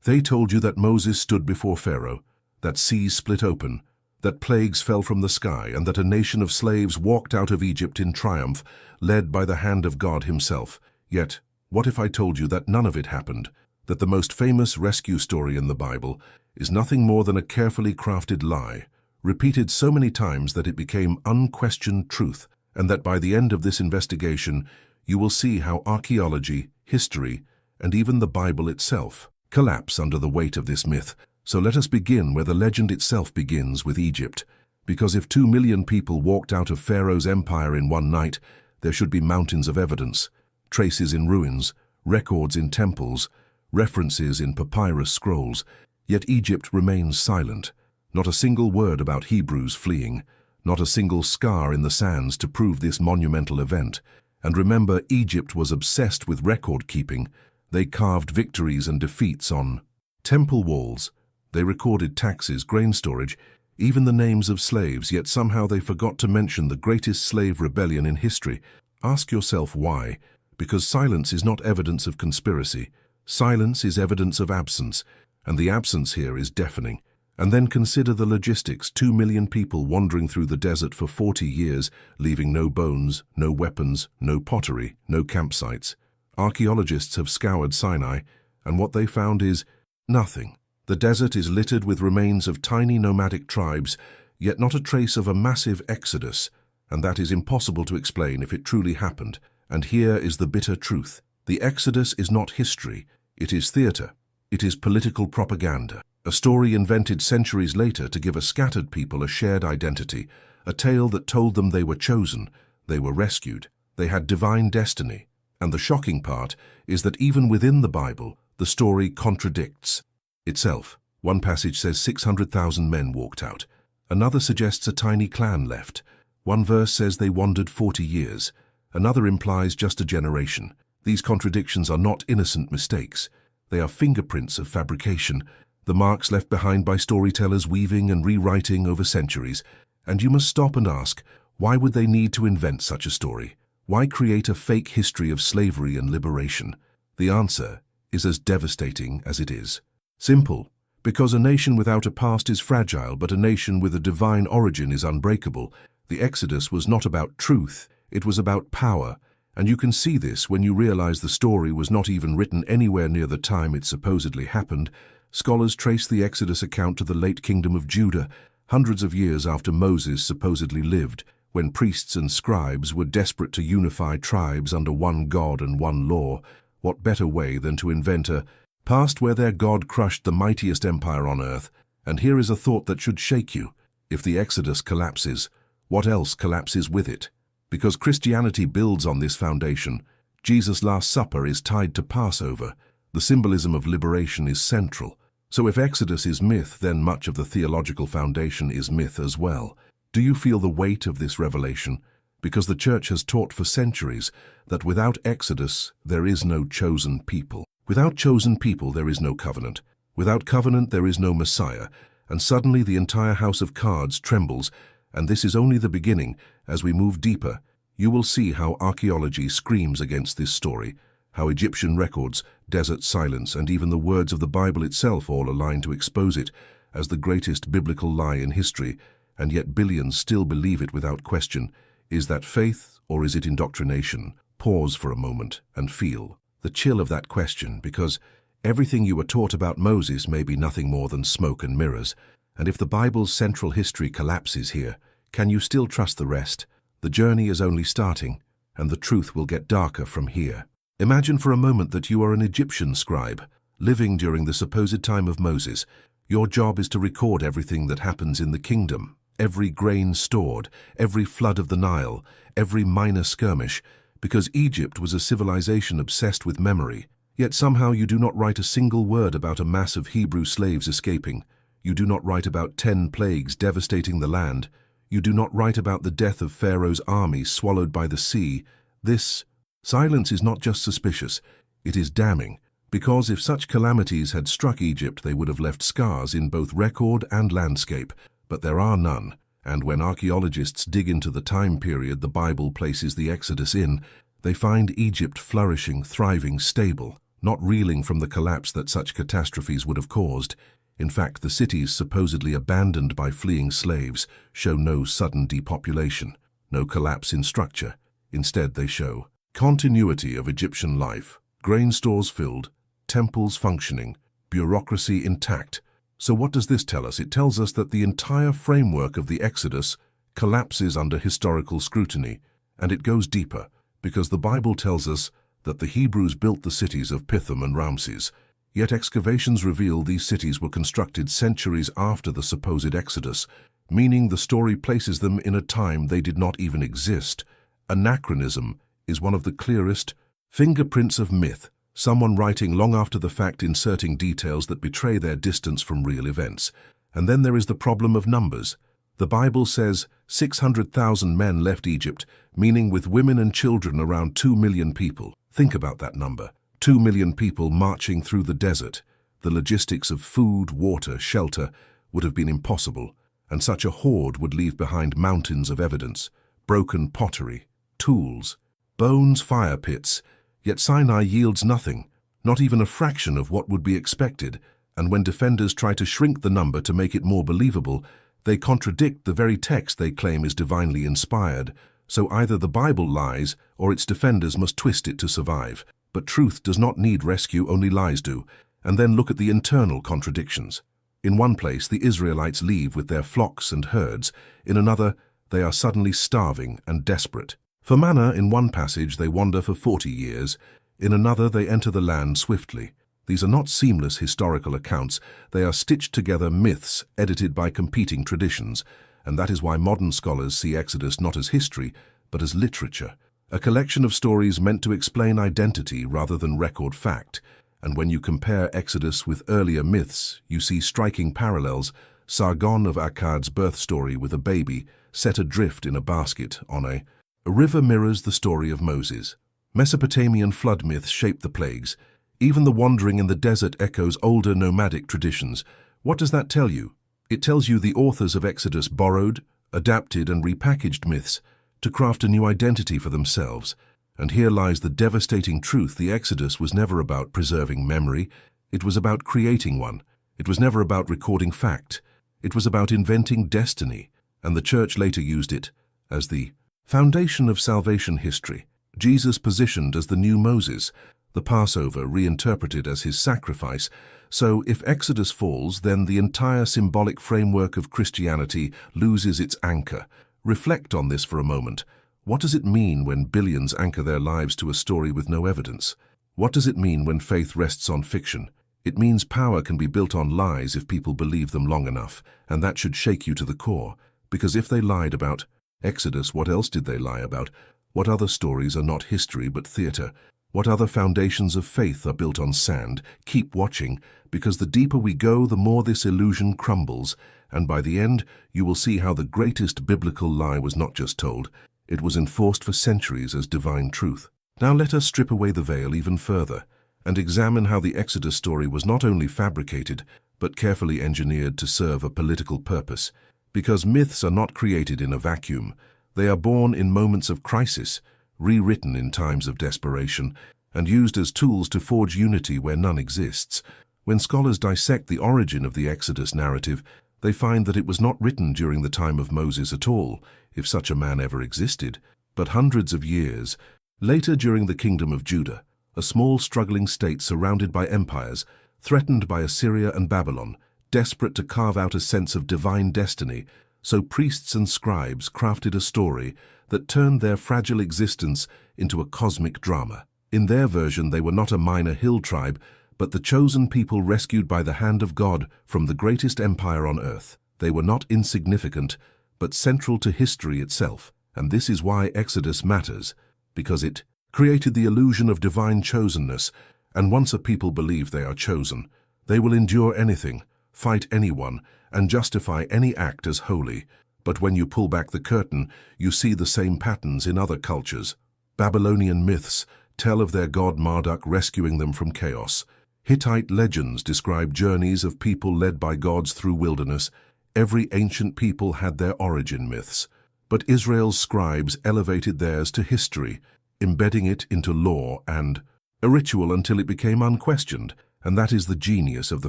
They told you that Moses stood before Pharaoh, that seas split open, that plagues fell from the sky, and that a nation of slaves walked out of Egypt in triumph, led by the hand of God himself. Yet, what if I told you that none of it happened, that the most famous rescue story in the Bible is nothing more than a carefully crafted lie, repeated so many times that it became unquestioned truth, and that by the end of this investigation you will see how archaeology, history, and even the Bible itself collapse under the weight of this myth. So let us begin where the legend itself begins, with Egypt. Because if 2 million people walked out of Pharaoh's empire in one night, there should be mountains of evidence, traces in ruins, records in temples, references in papyrus scrolls. Yet Egypt remains silent. Not a single word about Hebrews fleeing, not a single scar in the sands to prove this monumental event. And remember, Egypt was obsessed with record-keeping. They carved victories and defeats on temple walls. They recorded taxes, grain storage, even the names of slaves, yet somehow they forgot to mention the greatest slave rebellion in history. Ask yourself why. Because silence is not evidence of conspiracy. Silence is evidence of absence, and the absence here is deafening. And then consider the logistics: 2 million people wandering through the desert for 40 years, leaving no bones, no weapons, no pottery, no campsites. Archaeologists have scoured Sinai, and what they found is nothing. The desert is littered with remains of tiny nomadic tribes, yet not a trace of a massive exodus, and that is impossible to explain if it truly happened. And here is the bitter truth. The exodus is not history, it is theater. It is political propaganda. A story invented centuries later to give a scattered people a shared identity, a tale that told them they were chosen, they were rescued, they had divine destiny. And the shocking part is that even within the Bible, the story contradicts itself. One passage says 600,000 men walked out. Another suggests a tiny clan left. One verse says they wandered 40 years. Another implies just a generation. These contradictions are not innocent mistakes. They are fingerprints of fabrication, the marks left behind by storytellers weaving and rewriting over centuries. And you must stop and ask, why would they need to invent such a story? Why create a fake history of slavery and liberation? The answer is as devastating as it is simple. Because a nation without a past is fragile, but a nation with a divine origin is unbreakable. The Exodus was not about truth, it was about power. And you can see this when you realize the story was not even written anywhere near the time it supposedly happened. Scholars trace the Exodus account to the late Kingdom of Judah, hundreds of years after Moses supposedly lived, when priests and scribes were desperate to unify tribes under one God and one law. What better way than to invent a past where their God crushed the mightiest empire on earth? And here is a thought that should shake you. If the Exodus collapses, what else collapses with it? Because Christianity builds on this foundation. Jesus' Last Supper is tied to Passover. The symbolism of liberation is central. So if Exodus is myth, then much of the theological foundation is myth as well. Do you feel the weight of this revelation? Because the church has taught for centuries that without Exodus, there is no chosen people. Without chosen people, there is no covenant. Without covenant, there is no Messiah. And suddenly the entire house of cards trembles. And this is only the beginning. As we move deeper, you will see how archaeology screams against this story, how Egyptian records, desert silence, and even the words of the Bible itself all align to expose it as the greatest biblical lie in history, and yet billions still believe it without question. Is that faith, or is it indoctrination? Pause for a moment and feel the chill of that question, because everything you were taught about Moses may be nothing more than smoke and mirrors. And if the Bible's central history collapses here, can you still trust the rest? The journey is only starting, and the truth will get darker from here. Imagine for a moment that you are an Egyptian scribe, living during the supposed time of Moses. Your job is to record everything that happens in the kingdom, every grain stored, every flood of the Nile, every minor skirmish, because Egypt was a civilization obsessed with memory. Yet somehow you do not write a single word about a mass of Hebrew slaves escaping. You do not write about 10 plagues devastating the land. You do not write about the death of Pharaoh's army swallowed by the sea. This silence is not just suspicious, it is damning, because if such calamities had struck Egypt, they would have left scars in both record and landscape. But there are none, and when archaeologists dig into the time period the Bible places the Exodus in, they find Egypt flourishing, thriving, stable. not reeling from the collapse that such catastrophes would have caused. In fact, the cities supposedly abandoned by fleeing slaves show no sudden depopulation, no collapse in structure. Instead, they show continuity of Egyptian life, grain stores filled, temples functioning, bureaucracy intact. So what does this tell us? It tells us that the entire framework of the Exodus collapses under historical scrutiny, and it goes deeper, because the Bible tells us that the Hebrews built the cities of Pithom and Ramses, yet excavations reveal these cities were constructed centuries after the supposed Exodus, meaning the story places them in a time they did not even exist. Anachronism is one of the clearest fingerprints of myth, someone writing long after the fact, inserting details that betray their distance from real events. And then there is the problem of numbers. The Bible says 600,000 men left Egypt, meaning with women and children around 2 million people. Think about that number. 2 million people marching through the desert. The logistics of food, water, shelter would have been impossible, and such a horde would leave behind mountains of evidence, broken pottery, tools, bones, fire pits. Yet Sinai yields nothing, not even a fraction of what would be expected, and when defenders try to shrink the number to make it more believable, they contradict the very text they claim is divinely inspired. So either the Bible lies, or its defenders must twist it to survive. But truth does not need rescue, only lies do. And then look at the internal contradictions. In one place, the Israelites leave with their flocks and herds. In another, they are suddenly starving and desperate. For manna, in one passage, they wander for 40 years. In another, they enter the land swiftly. These are not seamless historical accounts. They are stitched together myths edited by competing traditions. And that is why modern scholars see Exodus not as history, but as literature. A collection of stories meant to explain identity rather than record fact. And when you compare Exodus with earlier myths, you see striking parallels. Sargon of Akkad's birth story with a baby set adrift in a basket on a river mirrors the story of Moses. Mesopotamian flood myths shape the plagues. Even the wandering in the desert echoes older nomadic traditions. What does that tell you? It tells you the authors of Exodus borrowed, adapted, and repackaged myths to craft a new identity for themselves. And here lies the devastating truth: the Exodus was never about preserving memory. It was about creating one. It was never about recording fact. It was about inventing destiny. And the church later used it as the foundation of salvation history. Jesus positioned as the new Moses, the Passover reinterpreted as his sacrifice. So if Exodus falls, then the entire symbolic framework of Christianity loses its anchor. Reflect on this for a moment. What does it mean when billions anchor their lives to a story with no evidence? What does it mean when faith rests on fiction? It means power can be built on lies if people believe them long enough, and that should shake you to the core. Because if they lied about Exodus, what else did they lie about? What other stories are not history but theater? What other foundations of faith are built on sand? Keep watching, because the deeper we go, the more this illusion crumbles, and by the end, you will see how the greatest biblical lie was not just told, it was enforced for centuries as divine truth. Now let us strip away the veil even further, and examine how the Exodus story was not only fabricated, but carefully engineered to serve a political purpose. Because myths are not created in a vacuum, they are born in moments of crisis, rewritten in times of desperation, and used as tools to forge unity where none exists. When scholars dissect the origin of the Exodus narrative, they find that it was not written during the time of Moses at all, if such a man ever existed, but hundreds of years later during the kingdom of Judah, a small struggling state surrounded by empires, threatened by Assyria and Babylon, desperate to carve out a sense of divine destiny. So priests and scribes crafted a story that turned their fragile existence into a cosmic drama. In their version, they were not a minor hill tribe, but the chosen people rescued by the hand of God from the greatest empire on earth. They were not insignificant, but central to history itself. And this is why Exodus matters, because it created the illusion of divine chosenness. And once a people believe they are chosen, they will endure anything, fight anyone, and justify any act as holy. But when you pull back the curtain, you see the same patterns in other cultures. Babylonian myths tell of their god Marduk rescuing them from chaos. Hittite legends describe journeys of people led by gods through wilderness. Every ancient people had their origin myths, but Israel's scribes elevated theirs to history, embedding it into law and a ritual until it became unquestioned, and that is the genius of the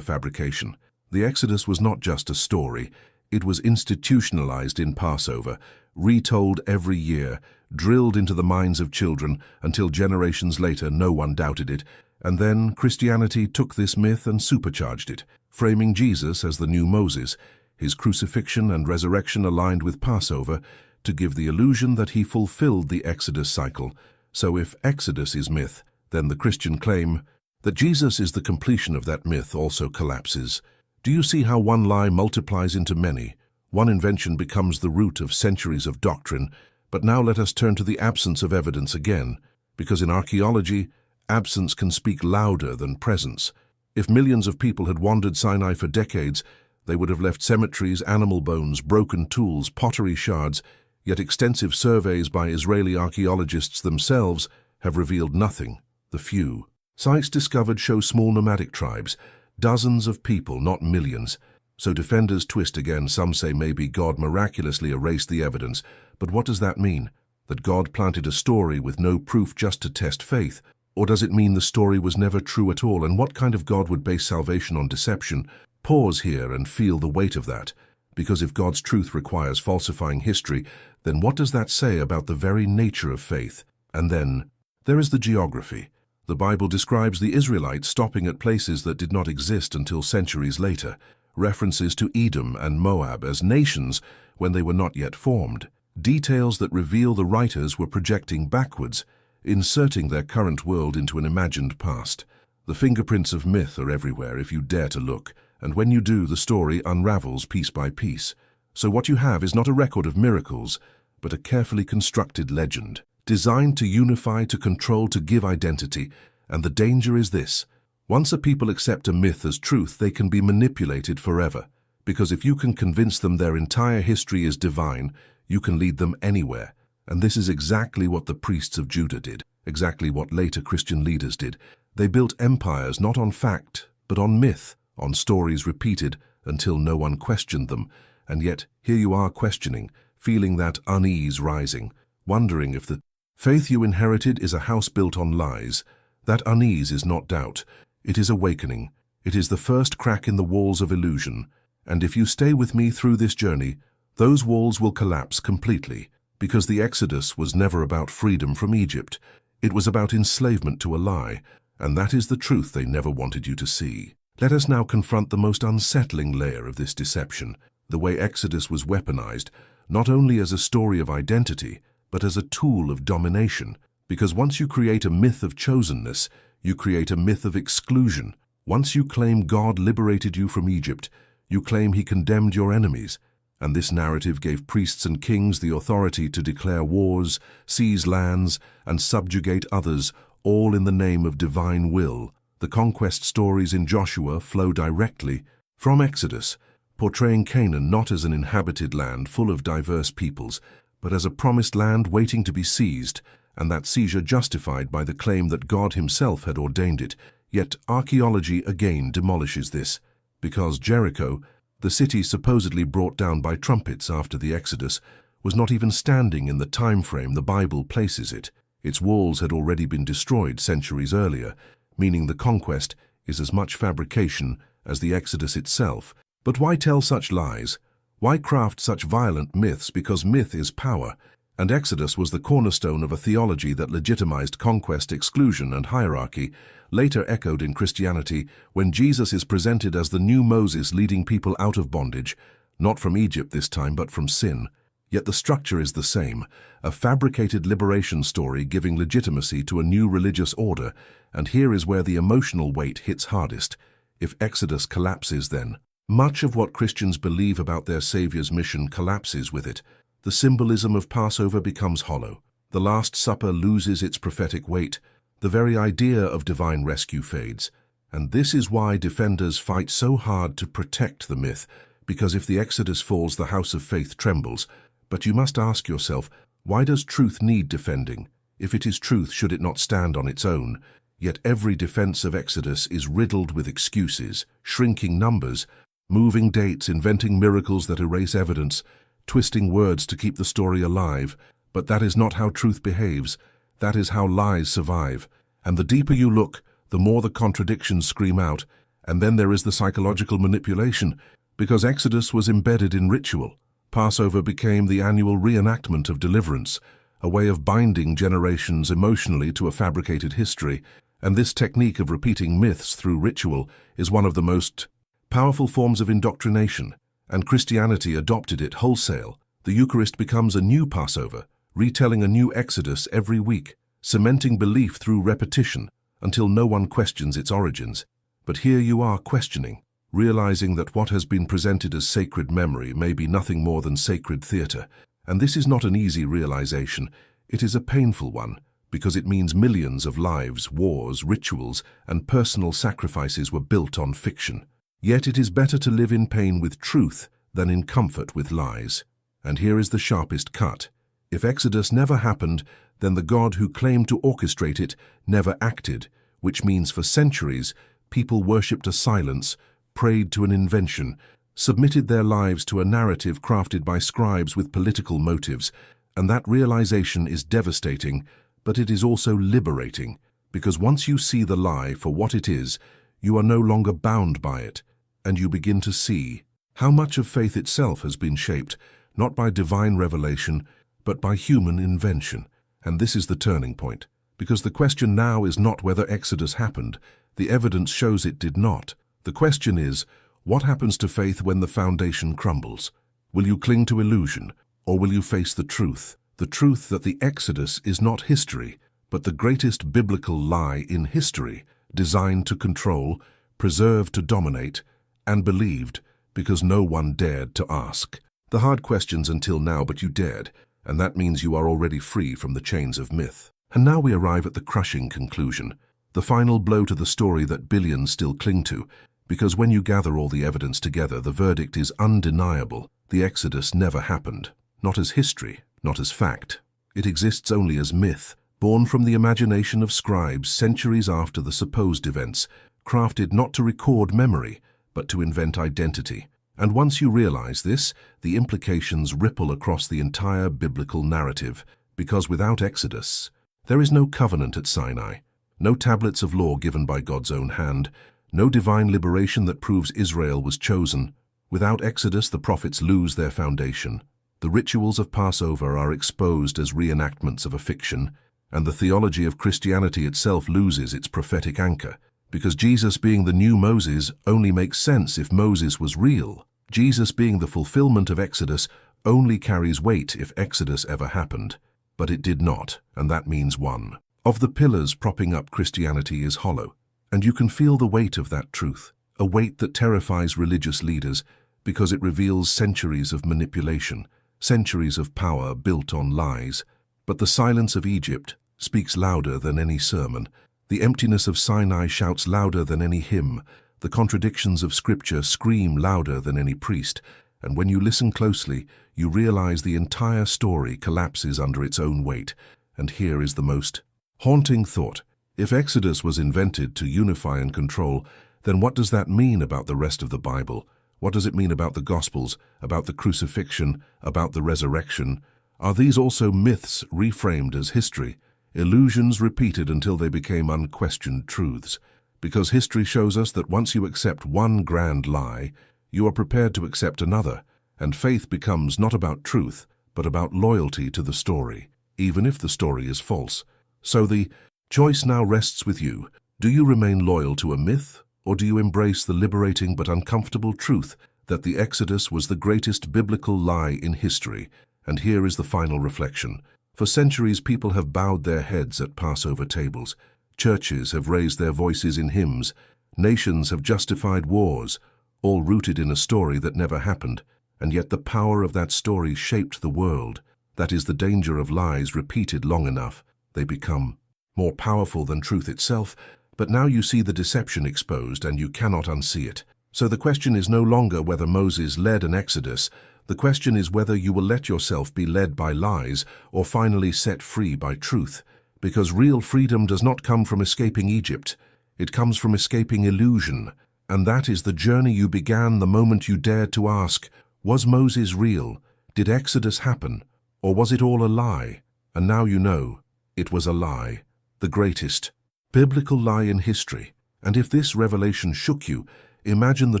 fabrication. The Exodus was not just a story, it was institutionalized in Passover, retold every year, drilled into the minds of children until generations later no one doubted it, and then Christianity took this myth and supercharged it, framing Jesus as the new Moses, his crucifixion and resurrection aligned with Passover, to give the illusion that he fulfilled the Exodus cycle. So if Exodus is myth, then the Christian claim that Jesus is the completion of that myth also collapses. Do you see how one lie multiplies into many? One invention becomes the root of centuries of doctrine. But now let us turn to the absence of evidence again, because in archaeology, absence can speak louder than presence. If millions of people had wandered Sinai for decades, they would have left cemeteries, animal bones, broken tools, pottery shards, yet extensive surveys by Israeli archaeologists themselves have revealed nothing. The few sites discovered show small nomadic tribes, dozens of people, not millions. So defenders twist again. Some say maybe God miraculously erased the evidence. But what does that mean? That God planted a story with no proof just to test faith? Or does it mean the story was never true at all? And what kind of God would base salvation on deception? Pause here and feel the weight of that. Because if God's truth requires falsifying history, then what does that say about the very nature of faith? And then, there is the geography. The Bible describes the Israelites stopping at places that did not exist until centuries later. References to Edom and Moab as nations when they were not yet formed. Details that reveal the writers were projecting backwards, inserting their current world into an imagined past. The fingerprints of myth are everywhere if you dare to look, and when you do, the story unravels piece by piece. So what you have is not a record of miracles, but a carefully constructed legend, designed to unify, to control, to give identity. And the danger is this: once a people accept a myth as truth, they can be manipulated forever. Because if you can convince them their entire history is divine, you can lead them anywhere. And this is exactly what the priests of Judah did, exactly what later Christian leaders did. They built empires not on fact, but on myth, on stories repeated until no one questioned them. And yet, here you are questioning, feeling that unease rising, wondering if the faith you inherited is a house built on lies. That unease is not doubt. It is awakening. It is the first crack in the walls of illusion. And if you stay with me through this journey, those walls will collapse completely. Because the Exodus was never about freedom from Egypt. It was about enslavement to a lie. And that is the truth they never wanted you to see. Let us now confront the most unsettling layer of this deception, the way Exodus was weaponized, not only as a story of identity, but as a tool of domination. Because once you create a myth of chosenness, you create a myth of exclusion. Once you claim God liberated you from Egypt, you claim he condemned your enemies. And this narrative gave priests and kings the authority to declare wars, seize lands, and subjugate others, all in the name of divine will. The conquest stories in Joshua flow directly from Exodus, portraying Canaan not as an inhabited land full of diverse peoples, but as a promised land waiting to be seized, and that seizure justified by the claim that God himself had ordained it. Yet archaeology again demolishes this, because Jericho, the city supposedly brought down by trumpets after the Exodus, was not even standing in the time frame the Bible places it. Its walls had already been destroyed centuries earlier, meaning the conquest is as much fabrication as the Exodus itself. But why tell such lies? Why craft such violent myths? Because myth is power, and Exodus was the cornerstone of a theology that legitimized conquest, exclusion, and hierarchy, later echoed in Christianity when Jesus is presented as the new Moses leading people out of bondage, not from Egypt this time but from sin. Yet the structure is the same, a fabricated liberation story giving legitimacy to a new religious order, and here is where the emotional weight hits hardest. If Exodus collapses, then much of what Christians believe about their Savior's mission collapses with it. The symbolism of Passover becomes hollow. The Last Supper loses its prophetic weight. The very idea of divine rescue fades. And this is why defenders fight so hard to protect the myth, because if the Exodus falls, the house of faith trembles. But you must ask yourself, why does truth need defending? If it is truth, should it not stand on its own? Yet every defense of Exodus is riddled with excuses, shrinking numbers, moving dates, inventing miracles that erase evidence, twisting words to keep the story alive. But that is not how truth behaves. That is how lies survive. And the deeper you look, the more the contradictions scream out. And then there is the psychological manipulation, because Exodus was embedded in ritual. Passover became the annual reenactment of deliverance, a way of binding generations emotionally to a fabricated history. And this technique of repeating myths through ritual is one of the most powerful forms of indoctrination, and Christianity adopted it wholesale. The Eucharist becomes a new Passover, retelling a new Exodus every week, cementing belief through repetition until no one questions its origins. But here you are questioning, realizing that what has been presented as sacred memory may be nothing more than sacred theater. And this is not an easy realization. It is a painful one, because it means millions of lives, wars, rituals, and personal sacrifices were built on fiction. Yet it is better to live in pain with truth than in comfort with lies. And here is the sharpest cut. If Exodus never happened, then the God who claimed to orchestrate it never acted, which means for centuries, people worshipped a silence, prayed to an invention, submitted their lives to a narrative crafted by scribes with political motives. And that realization is devastating, but it is also liberating, because once you see the lie for what it is, you are no longer bound by it, and you begin to see how much of faith itself has been shaped, not by divine revelation, but by human invention. And this is the turning point, because the question now is not whether Exodus happened. The evidence shows it did not. The question is, what happens to faith when the foundation crumbles? Will you cling to illusion, or will you face the truth that the Exodus is not history, but the greatest biblical lie in history, designed to control, preserved to dominate, and believed because no one dared to ask the hard questions until now, but you dared, and that means you are already free from the chains of myth. And now we arrive at the crushing conclusion, the final blow to the story that billions still cling to, because when you gather all the evidence together, the verdict is undeniable. The Exodus never happened, not as history, not as fact. It exists only as myth, born from the imagination of scribes centuries after the supposed events, crafted not to record memory, but to invent identity. And once you realize this, the implications ripple across the entire biblical narrative, because without Exodus, there is no covenant at Sinai, no tablets of law given by God's own hand, no divine liberation that proves Israel was chosen. Without Exodus, the prophets lose their foundation. The rituals of Passover are exposed as reenactments of a fiction, and the theology of Christianity itself loses its prophetic anchor, because Jesus being the new Moses only makes sense if Moses was real. Jesus being the fulfillment of Exodus only carries weight if Exodus ever happened. But it did not, and that means one of the pillars propping up Christianity is hollow, and you can feel the weight of that truth, a weight that terrifies religious leaders because it reveals centuries of manipulation, centuries of power built on lies. But the silence of Egypt speaks louder than any sermon. The emptiness of Sinai shouts louder than any hymn. The contradictions of Scripture scream louder than any priest. And when you listen closely, you realize the entire story collapses under its own weight. And here is the most haunting thought. If Exodus was invented to unify and control, then what does that mean about the rest of the Bible? What does it mean about the Gospels, about the crucifixion, about the resurrection? Are these also myths reframed as history, illusions repeated until they became unquestioned truths? Because history shows us that once you accept one grand lie, you are prepared to accept another, and faith becomes not about truth, but about loyalty to the story, even if the story is false. So the choice now rests with you. Do you remain loyal to a myth, or do you embrace the liberating but uncomfortable truth that the Exodus was the greatest biblical lie in history? And here is the final reflection. For centuries, people have bowed their heads at Passover tables. Churches have raised their voices in hymns. Nations have justified wars, all rooted in a story that never happened. And yet the power of that story shaped the world. That is the danger of lies repeated long enough. They become more powerful than truth itself. But now you see the deception exposed and you cannot unsee it. So the question is no longer whether Moses led an exodus. The question is whether you will let yourself be led by lies or finally set free by truth. Because real freedom does not come from escaping Egypt. It comes from escaping illusion. And that is the journey you began the moment you dared to ask, was Moses real? Did Exodus happen? Or was it all a lie? And now you know, it was a lie. The greatest, Biblical lie in history. And if this revelation shook you, imagine the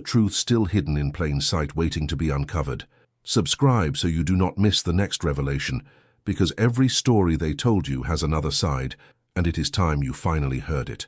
truth still hidden in plain sight waiting to be uncovered. Subscribe so you do not miss the next revelation, because every story they told you has another side, and it is time you finally heard it.